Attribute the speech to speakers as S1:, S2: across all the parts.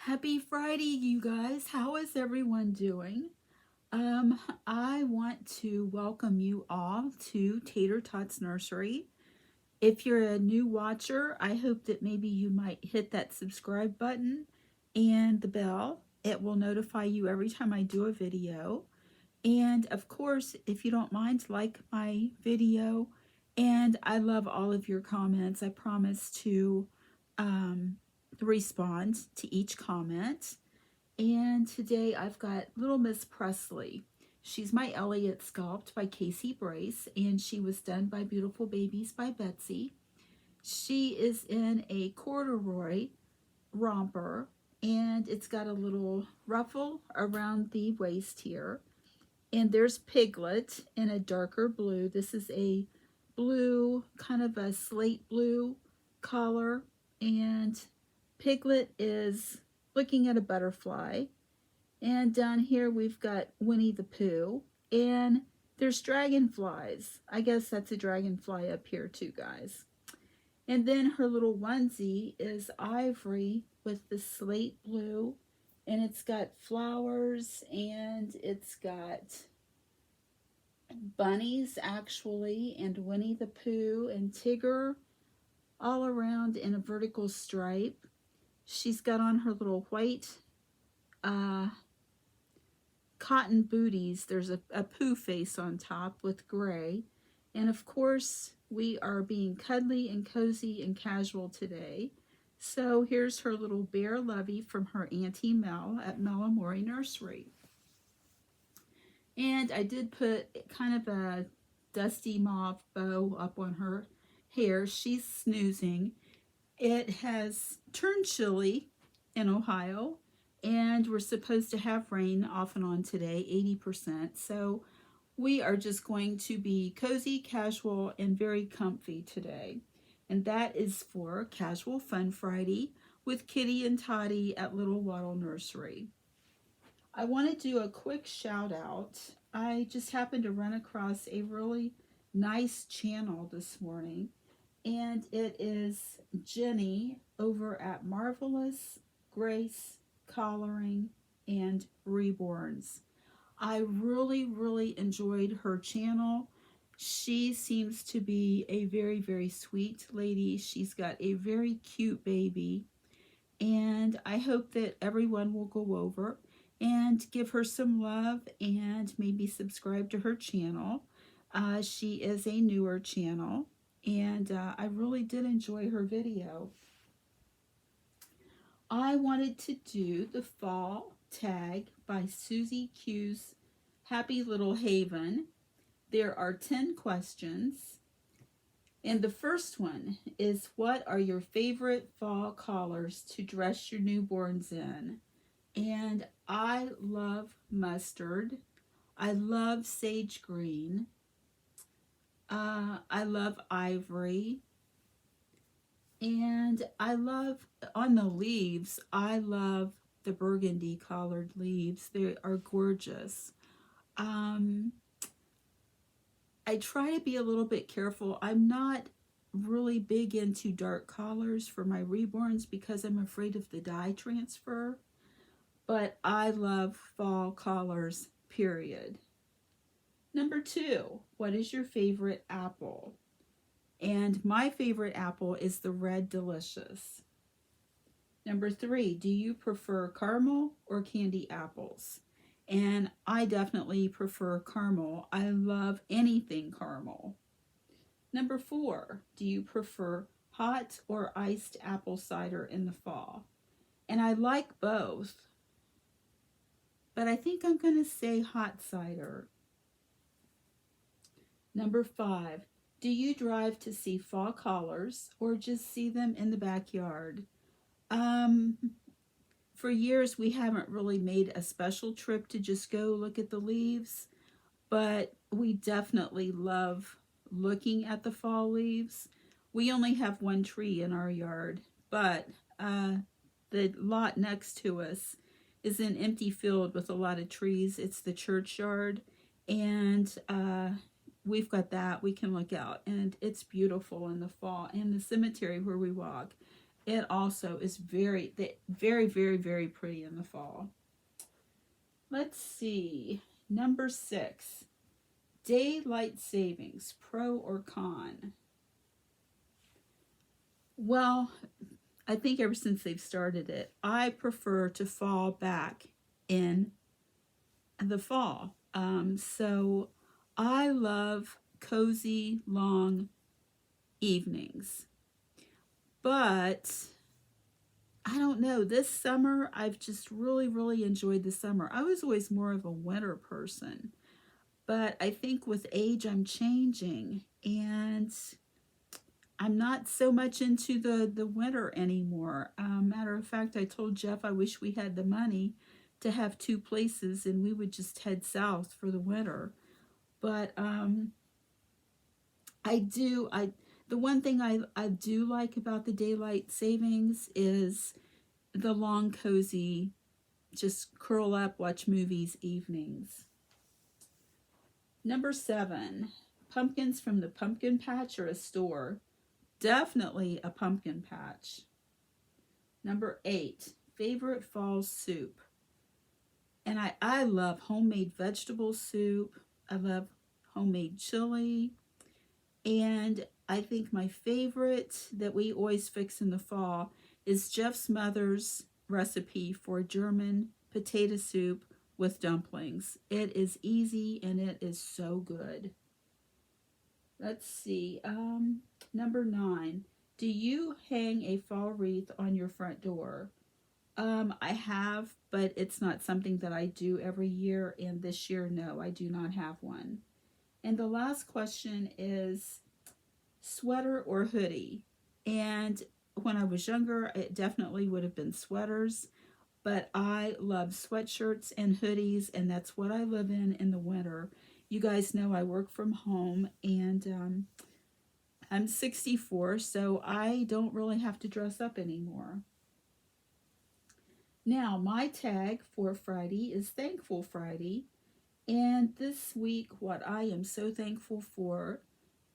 S1: Happy Friday, you guys. How is everyone doing? I want to welcome you all to Tater Tots Nursery. If you're a new watcher, I hope that maybe you might hit that subscribe button and the bell. It will notify you every time I do a video. And of course, if you don't mind, like my video. And I love all of your comments. I promise um, to respond to each comment. And today I've got Little Miss Presley. She's my Elliot sculpt by Casey Brace, and she was done by Beautiful Babies by Betsy. She is in a corduroy romper, and it's got a little ruffle around the waist here. And there's Piglet in a darker blue. This is a blue, kind of a slate blue color, and Piglet is looking at a butterfly. And down here we've got Winnie the Pooh. And there's dragonflies. I guess that's a dragonfly up here too, guys. And then her little onesie is ivory with the slate blue. And it's got flowers and it's got bunnies actually, and Winnie the Pooh and Tigger all around in a vertical stripe. She's got on her little white uh, cotton booties. There's a Pooh face on top with gray. And of course, we are being cuddly and cozy and casual today. So here's her little bear Lovey from her Auntie Mel at Melamori Nursery. And I did put kind of a dusty mauve bow up on her hair. She's snoozing. It has turned chilly in Ohio, and we're supposed to have rain off and on today, 80%. So we are just going to be cozy, casual, and very comfy today. And that is for Casual Fun Friday with Kitty and Toddy at Little Waddle Nursery. I want to do a quick shout out. I just happened to run across a really nice channel this morning, and it is Jenny over at Marvelous Grace Coloring and Reborns. I really enjoyed her channel. She seems to be a very sweet lady. She's got a very cute baby, and I hope that everyone will go over and give her some love and maybe subscribe to her channel. She is a newer channel, and I really did enjoy her video. I wanted to do the fall tag by Susie Q's Happy Little Haven. There are 10 questions. And the first one is, what are your favorite fall colors to dress your newborns in? And I love mustard. I love sage green. I love ivory. And I love, on the leaves, I love the burgundy colored leaves. They are gorgeous. Um, I try to be a little bit careful. I'm not really big into dark colors for my reborns because I'm afraid of the dye transfer. But I love fall colors, period. Number 2, what is your favorite apple? And my favorite apple is the Red Delicious. Number 3, do you prefer caramel or candy apples? And I definitely prefer caramel. I love anything caramel. Number 4, do you prefer hot or iced apple cider in the fall? And I like both, but I think I'm going to say hot cider. Number 5, do you drive to see fall colors or just see them in the backyard? Um, for years, we haven't really made a special trip to just go look at the leaves, but we definitely love looking at the fall leaves. We only have one tree in our yard, but the lot next to us is an empty field with a lot of trees. It's the churchyard, and we've got that. We can look out, and it's beautiful in the fall. And the cemetery where we walk, It also is very, very, very, very pretty in the fall. Let's see. Number 6. Daylight savings, pro or con? Well, I think ever since they've started it, I prefer to fall back in the fall. So I love cozy, long evenings. But I don't know. This summer, I've just really, really enjoyed the summer. I was always more of a winter person. But I think with age, I'm changing. And I'm not so much into the winter anymore. Matter of fact, I told Jeff I wish we had the money to have two places and we would just head south for the winter. But the one thing I do like about the daylight savings is the long, cozy, just curl up, watch movies evenings. Number 7, pumpkins from the pumpkin patch or a store? Definitely a pumpkin patch. Number 8, favorite fall soup. And I love homemade vegetable soup. I love homemade chili. And I think my favorite that we always fix in the fall is Jeff's mother's recipe for German potato soup with dumplings. It is easy and it is so good. Let's see. Number 9. Do you hang a fall wreath on your front door? I have, but it's not something that I do every year. And this year, no, I do not have one. And the last question is sweater or hoodie? And when I was younger, it definitely would have been sweaters. But I love sweatshirts and hoodies, and that's what I live in the winter. You guys know I work from home, and I'm 64, so I don't really have to dress up anymore. Now, my tag for Friday is Thankful Friday, and this week, what I am so thankful for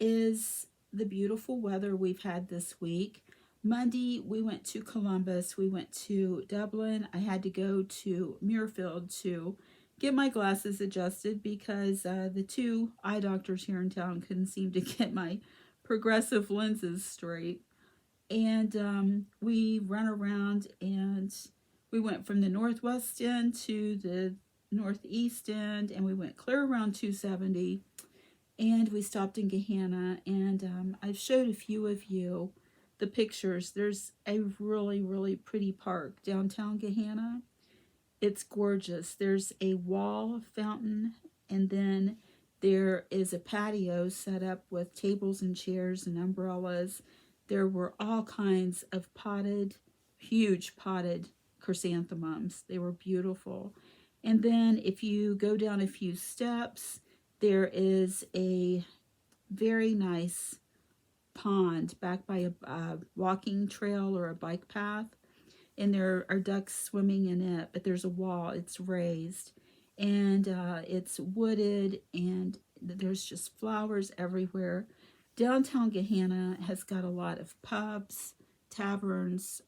S1: is the beautiful weather we've had this week. Monday, we went to Columbus. We went to Dublin. I had to go to Muirfield to get my glasses adjusted because the two eye doctors here in town couldn't seem to get my progressive lenses straight. And we ran around and we went from the northwest end to the northeast end, and we went clear around 270, and we stopped in Gahanna, and I've showed a few of you the pictures. There's a really, really pretty park downtown Gahanna. It's gorgeous. There's a wall fountain, and then there is a patio set up with tables and chairs and umbrellas. There were all kinds of huge potted chrysanthemums. They were beautiful. And then if you go down a few steps, there is a very nice pond back by a walking trail or a bike path, and there are ducks swimming in it, but there's a wall. It's raised, and it's wooded, and there's just flowers everywhere. Downtown Gahanna has got a lot of pubs, taverns,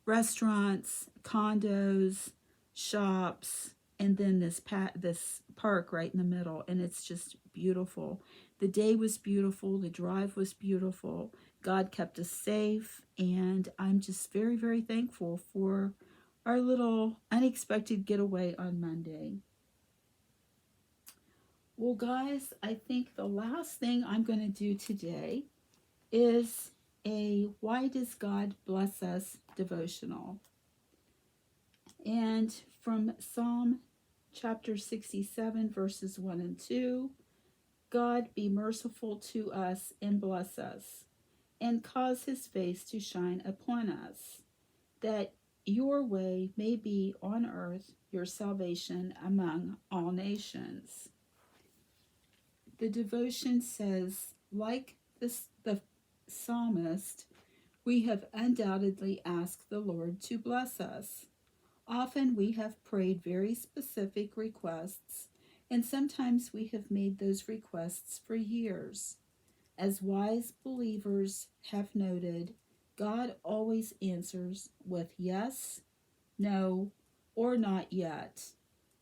S1: restaurants, condos, shops, and then this park right in the middle, and it's just beautiful. The day was beautiful, the drive was beautiful. God kept us safe, and I'm just very, very thankful for our little unexpected getaway on Monday. Well, guys, I think the last thing I'm going to do today is a Why Does God Bless Us devotional. And from Psalm chapter 67, verses 1 and 2, God be merciful to us and bless us, and cause his face to shine upon us, that your way may be on earth, your salvation among all nations. The devotion says, like the psalmist, we have undoubtedly asked the Lord to bless us. Often we have prayed very specific requests, and sometimes we have made those requests for years. As wise believers have noted, God always answers with yes, no, or not yet.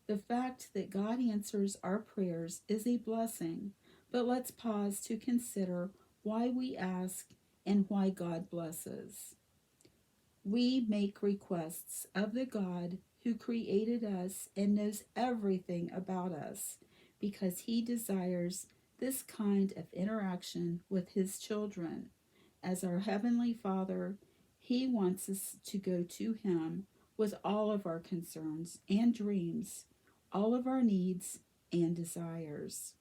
S1: The fact that God answers our prayers is a blessing, but let's pause to consider why we ask and why God blesses. We make requests of the God who created us and knows everything about us because he desires this kind of interaction with his children. As our Heavenly Father, he wants us to go to him with all of our concerns and dreams, all of our needs and desires.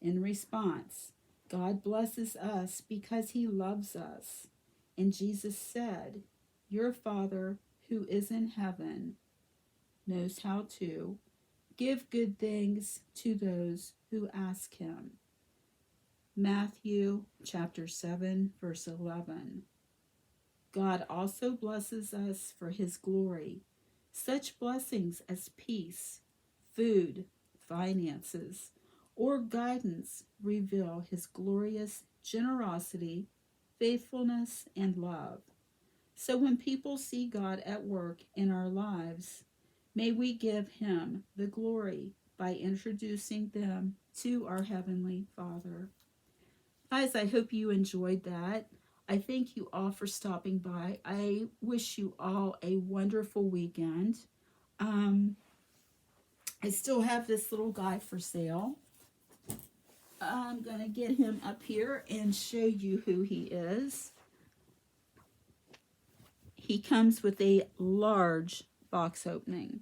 S1: In response, God blesses us because he loves us. And Jesus said, "Your Father who is in heaven knows how to give good things to those who ask him." Matthew chapter 7, verse 11. God also blesses us for his glory. Such blessings as peace, food, finances, or guidance reveal his glorious generosity, faithfulness, and love. So when people see God at work in our lives, may we give him the glory by introducing them to our Heavenly Father. Guys, I hope you enjoyed that. I thank you all for stopping by. I wish you all a wonderful weekend. Um, I still have this little guy for sale. I'm going to get him up here and show you who he is. He comes with a large box opening.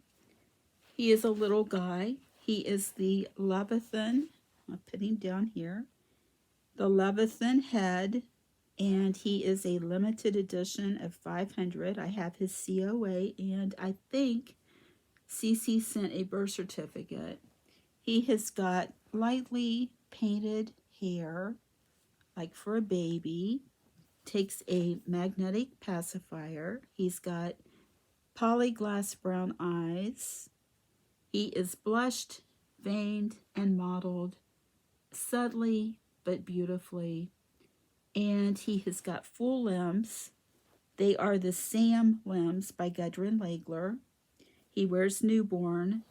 S1: He is a little guy. He is the Leviathan. I'll put him down here. The Leviathan head, and he is a limited edition of 500. I have his COA, and I think CC sent a birth certificate. He has got lightly painted hair, like for a baby. Takes a magnetic pacifier. He's got polyglass brown eyes. He is blushed, veined, and mottled subtly but beautifully. And he has got full limbs. They are the Sam limbs by Gudrun Legler. He wears newborn,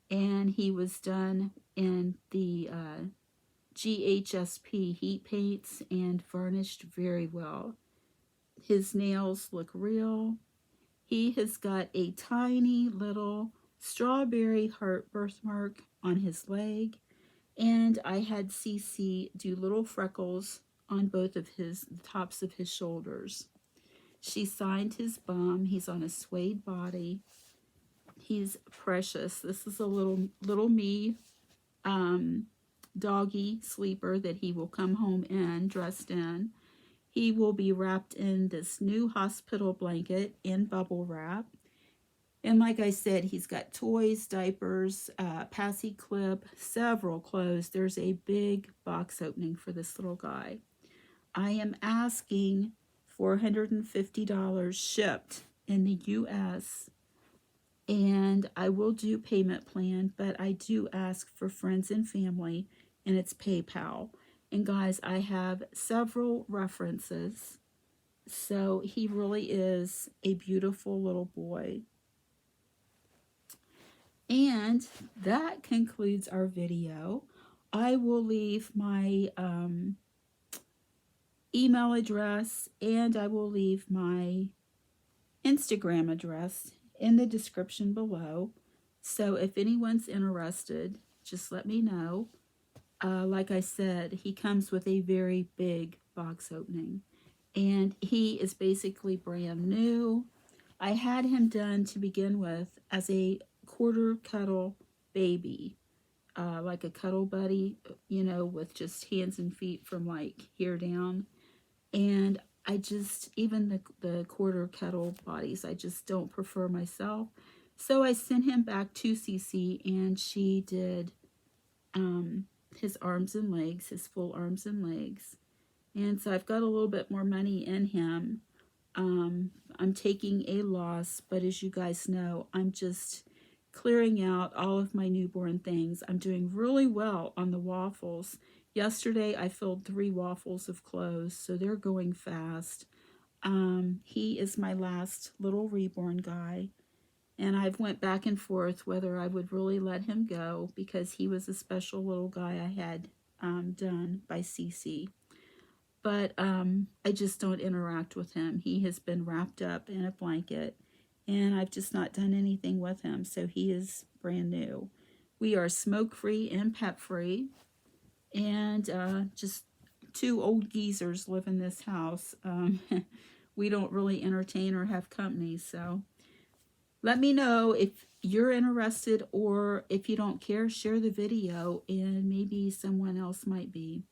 S1: and he was done in the GHSP heat paints and varnished very well. His nails look real. He has got a tiny little strawberry heart birthmark on his leg, and I had CC do little freckles on both of the tops of his shoulders. She signed his bum. He's on a suede body. He's precious. This is a little me doggy sleeper that he will come home in, dressed in. He will be wrapped in this new hospital blanket in bubble wrap. And like I said, he's got toys, diapers, passy clip, several clothes. There's a big box opening for this little guy. I am asking $450 shipped in the U.S., and I will do payment plan, but I do ask for friends and family, and it's PayPal. And guys, I have several references. So he really is a beautiful little boy. And that concludes our video. I will leave my email address, and I will leave my Instagram address in the description below. So if anyone's interested, just let me know. Like I said, he comes with a very big box opening, and he is basically brand new. I had him done to begin with as a quarter cuddle baby, like a cuddle buddy, you know, with just hands and feet from like here down. And I just, even the quarter cuddle bodies, I just don't prefer myself. So I sent him back to CC, and she did his arms and legs, his full arms and legs. And so I've got a little bit more money in him. I'm taking a loss, but as you guys know, I'm just clearing out all of my newborn things. I'm doing really well on the waffles. Yesterday, I filled 3 waffles of clothes, so they're going fast. He is my last little reborn guy, and I've went back and forth whether I would really let him go because he was a special little guy I had done by Cece. But I just don't interact with him. He has been wrapped up in a blanket, and I've just not done anything with him, so he is brand new. We are smoke-free and pet-free, and just two old geezers live in this house. We don't really entertain or have company, so let me know if you're interested, or if you don't care, share the video and maybe someone else might be.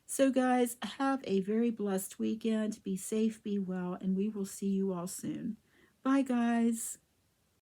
S1: So guys, have a very blessed weekend. Be safe, be well, and we will see you all soon. Bye guys.